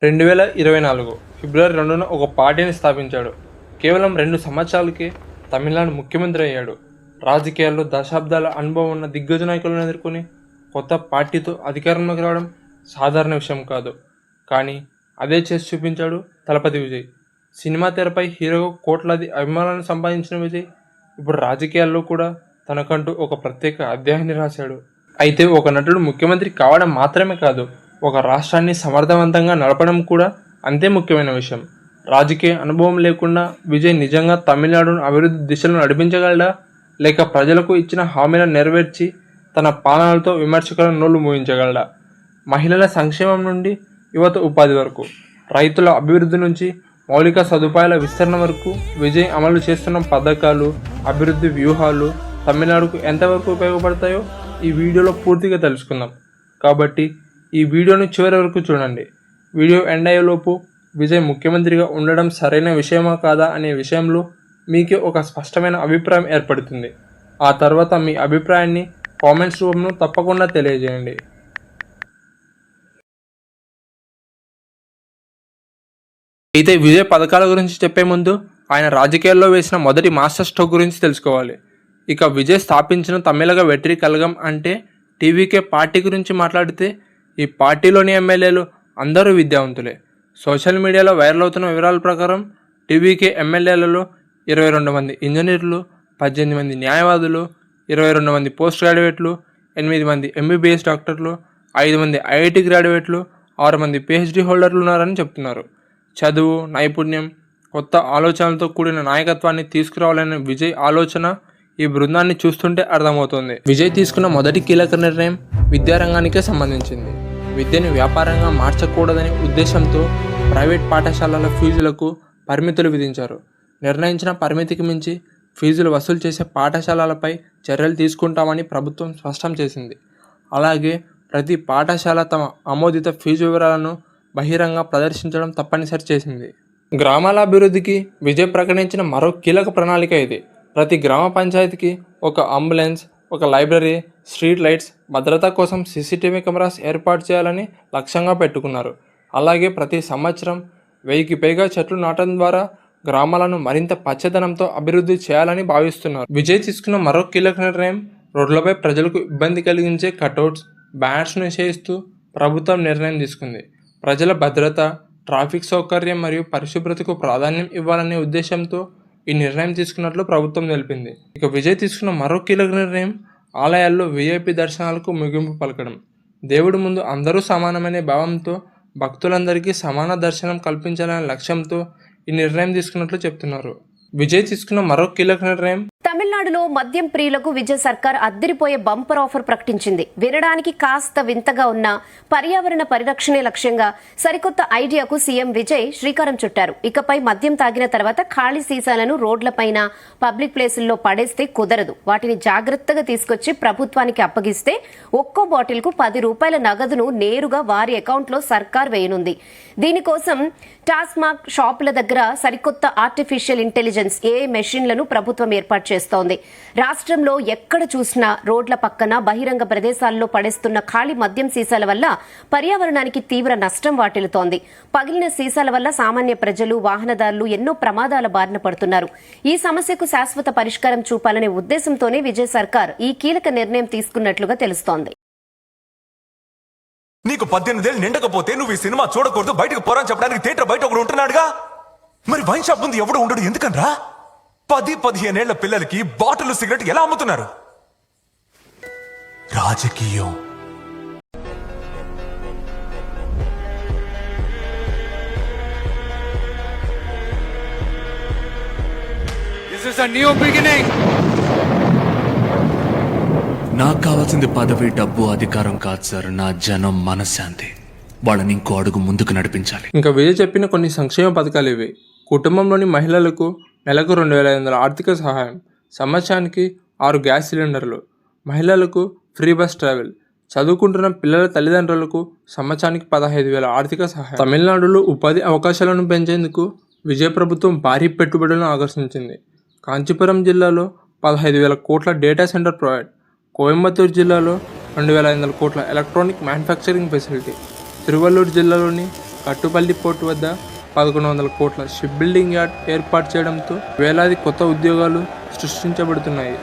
2024 ఫిబ్రవరి 2న ఒక పార్టీని స్థాపించాడు. కేవలం 2 సంవత్సరాలకే తమిళనాడు ముఖ్యమంత్రి అయ్యాడు. రాజకీయాల్లో దశాబ్దాల అనుభవం ఉన్న దిగ్గజ నాయకులను ఎదుర్కొని కొత్త పార్టీతో అధికారంలోకి రావడం సాధారణ విషయం కాదు. కానీ అదే చేసి చూపించాడు తలపతి విజయ్. సినిమా తెరపై హీరోగా కోట్లాది అభిమానులను సంపాదించిన విజయ్ ఇప్పుడు రాజకీయాల్లో కూడా తనకంటూ ఒక ప్రత్యేక అధ్యాయాన్ని రాశాడు. అయితే ఒక నటుడు ముఖ్యమంత్రి కావడం మాత్రమే కాదు, ఒక రాష్ట్రాన్ని సమర్థవంతంగా నడపడం కూడా అంతే ముఖ్యమైన విషయం. రాజకీయ అనుభవం లేకుండా విజయ్ నిజంగా తమిళనాడును అభివృద్ధి దిశలో నడిపించగలడా, లేక ప్రజలకు ఇచ్చిన హామీలను నెరవేర్చి తన పాలనలతో విమర్శకుల నోళ్లు మూయించగలడా? మహిళల సంక్షేమం నుండి యువత ఉపాధి వరకు, రైతుల అభివృద్ధి నుంచి మౌలిక సదుపాయాల విస్తరణ వరకు విజయ్ అమలు చేస్తున్న పథకాలు, అభివృద్ధి వ్యూహాలు తమిళనాడుకు ఎంతవరకు ఉపయోగపడతాయో ఈ వీడియోలో పూర్తిగా తెలుసుకుందాం. కాబట్టి ఈ వీడియోని చివరి వరకు చూడండి. వీడియో ఎండ్ అయ్యేలోపు విజయ్ ముఖ్యమంత్రిగా ఉండడం సరైన విషయమా కాదా అనే విషయంలో మీకే ఒక స్పష్టమైన అభిప్రాయం ఏర్పడుతుంది. ఆ తర్వాత మీ అభిప్రాయాన్ని కామెంట్స్ రూపంలో తప్పకుండా తెలియజేయండి. అయితే విజయ్ పథకాల గురించి చెప్పే ముందు ఆయన రాజకీయాల్లో వేసిన మొదటి మాస్టర్ స్ట్రోక్ గురించి తెలుసుకోవాలి. ఇక విజయ్ స్థాపించిన తమిళగ వెట్రి కళగం అంటే టీవీకే పార్టీ గురించి మాట్లాడితే ఈ పార్టీలోని ఎమ్మెల్యేలు అందరూ విద్యావంతులే. సోషల్ మీడియాలో వైరల్ అవుతున్న వివరాల ప్రకారం టీవీకే ఎమ్మెల్యేలలో 22 మంది ఇంజనీర్లు, 18 మంది న్యాయవాదులు, 22 మంది పోస్ట్ గ్రాడ్యుయేట్లు, 8 మంది ఎంబీబీఎస్ డాక్టర్లు, 5 మంది ఐఐటి గ్రాడ్యుయేట్లు, 6 మంది పిహెచ్డి హోల్డర్లు ఉన్నారని చెప్తున్నారు. చదువు, నైపుణ్యం, కొత్త ఆలోచనలతో కూడిన నాయకత్వాన్ని తీసుకురావాలనే విజయ్ ఆలోచన ఈ బృందాన్ని చూస్తుంటే అర్థమవుతుంది. విజయ్ తీసుకున్న మొదటి కీలక నిర్ణయం విద్యారంగానికే సంబంధించింది. విద్యను వ్యాపారంగా మార్చకూడదనే ఉద్దేశంతో ప్రైవేట్ పాఠశాలల ఫీజులకు పరిమితులు విధించారు. నిర్ణయించిన పరిమితికి మించి ఫీజులు వసూలు చేసే పాఠశాలలపై చర్యలు తీసుకుంటామని ప్రభుత్వం స్పష్టం చేసింది. అలాగే ప్రతి పాఠశాల తమ ఆమోదిత ఫీజు వివరాలను బహిరంగ ప్రదర్శించడం తప్పనిసరి చేసింది. గ్రామాల అభివృద్ధికి విజయ్ ప్రకటించిన మరో కీలక ప్రణాళిక ఇది. ప్రతి గ్రామ పంచాయతీకి ఒక అంబులెన్స్, ఒక లైబ్రరీ, స్ట్రీట్ లైట్స్, భద్రత కోసం సీసీటీవీ కెమెరాస్ ఏర్పాటు చేయాలని లక్ష్యంగా పెట్టుకున్నారు. అలాగే ప్రతి సంవత్సరం 1000కి పైగా చెట్లు నాటడం ద్వారా గ్రామాలను మరింత పచ్చదనంతో అభివృద్ధి చేయాలని భావిస్తున్నారు. విజయ్ తీసుకున్న మరో కీలక నిర్ణయం రోడ్లపై ప్రజలకు ఇబ్బంది కలిగించే కటౌట్స్, బ్యానర్స్ను నిషేధిస్తూ ప్రభుత్వం నిర్ణయం తీసుకుంది. ప్రజల భద్రత, ట్రాఫిక్ సౌకర్యం మరియు పరిశుభ్రతకు ప్రాధాన్యం ఇవ్వాలనే ఉద్దేశంతో ఈ నిర్ణయం తీసుకున్నట్లు ప్రభుత్వం తెలిపింది. ఇక విజయ్ తీసుకున్న మరో కీలక నిర్ణయం ఆలయాల్లో వీఐపీ దర్శనాలకు ముగింపు పలకడం. దేవుడి ముందు అందరూ సమానమనే భావంతో భక్తులందరికీ సమాన దర్శనం కల్పించాలనే లక్ష్యంతో ఈ నిర్ణయం తీసుకున్నట్లు చెప్తున్నారు. విజయ్ తీసుకున్న మరో కీలక నిర్ణయం తమిళనాడులో మద్యం ప్రియులకు విజయ్ సర్కార్ అద్దరిపోయే బంపర్ ఆఫర్ ప్రకటించింది. వినడానికి కాస్త వింతగా ఉన్న పర్యావరణ పరిరక్షణే లక్ష్యంగా సరికొత్త ఐడియాకు సీఎం విజయ్ శ్రీకారం చుట్టారు. ఇకపై మద్యం తాగిన తర్వాత ఖాళీ సీసాలను రోడ్లపైన, పబ్లిక్ ప్లేసుల్లో పడేస్తే కుదరదు. వాటిని జాగ్రత్తగా తీసుకొచ్చి ప్రభుత్వానికి అప్పగిస్తే ఒక్కో బాటిల్కు 10 రూపాయల నగదును నేరుగా వారి అకౌంట్లో సర్కార్ వేయనుంది. దీనికోసం టాస్మాగ్ షాపుల దగ్గర సరికొత్త ఆర్టిఫిషియల్ ఇంటెలిజెన్స్ ఏఐ మెషిన్లను ప్రభుత్వం ఏర్పాటు చేస్తోంది. రాష్ట్రంలో ఎక్కడ చూసినా రోడ్ల పక్కన, బహిరంగ ప్రదేశాల్లో పడేస్తున్న ఖాళీ మద్యం సీసాల వల్ల పర్యావరణానికి తీవ్ర నష్టం వాటిల్లుతోంది. పగిలిన సీసాల వల్ల సామాన్య ప్రజలు, వాహనదారులు ఎన్నో ప్రమాదాల బారిన పడుతున్నారు. ఈ సమస్యకు శాశ్వత పరిష్కారం చూపాలనే ఉద్దేశంతోనే విజయ్ సర్కార్ ఈ కీలక నిర్ణయం తీసుకున్నట్లుగా తెలుస్తోంది. నీకు 18 ఏళ్ళు నిండకపోతే నువ్వు ఈ సినిమా చూడకూడదు, బయటకు పోరాని చెప్పడానికి థియేటర్ బయట ఒకడు ఉంటున్నాడుగా. మరి వైన్ షాప్ ముందు ఎవడు ఉండడు ఎందుకనరా? 10-15 ఏళ్ల పిల్లలకి బాటిల్ సిగరెట్ ఎలా అమ్ముతున్నారు? రాజకీయం. This is a new beginning. నాకు కావాల్సింది పదవి, డబ్బు, అధికారం కాదు సార్. నా జనం మనశ్శాంతి. వాళ్ళని ఇంకో అడుగు ముందుకు నడిపించాలి. ఇంకా విజయ్ చెప్పిన కొన్ని సంక్షేమ పథకాలు ఇవి. కుటుంబంలోని మహిళలకు నెలకు 2500 ఆర్థిక సహాయం, సంవత్సరానికి 6 గ్యాస్ సిలిండర్లు, మహిళలకు ఫ్రీ బస్ ట్రావెల్, చదువుకుంటున్న పిల్లల తల్లిదండ్రులకు సంవత్సరానికి 15,000 ఆర్థిక సహాయం. తమిళనాడులో ఉపాధి అవకాశాలను పెంచేందుకు విజయ ప్రభుత్వం భారీ పెట్టుబడులను ఆకర్షించింది. కాంచీపురం జిల్లాలో 15,000 కోట్ల డేటా సెంటర్ ప్రొవైడ్, కోయంబత్తూరు జిల్లాలో 2,500 కోట్ల ఎలక్ట్రానిక్ మ్యానుఫ్యాక్చరింగ్ ఫెసిలిటీ, తిరువల్లూరు జిల్లాలోని కట్టుపల్లి పోర్టు వద్ద 1100 కోట్ల షిప్ బిల్డింగ్ యార్డ్ ఏర్పాటు చేయడంతో వేలాది కొత్త ఉద్యోగాలు సృష్టించబడుతున్నాయి.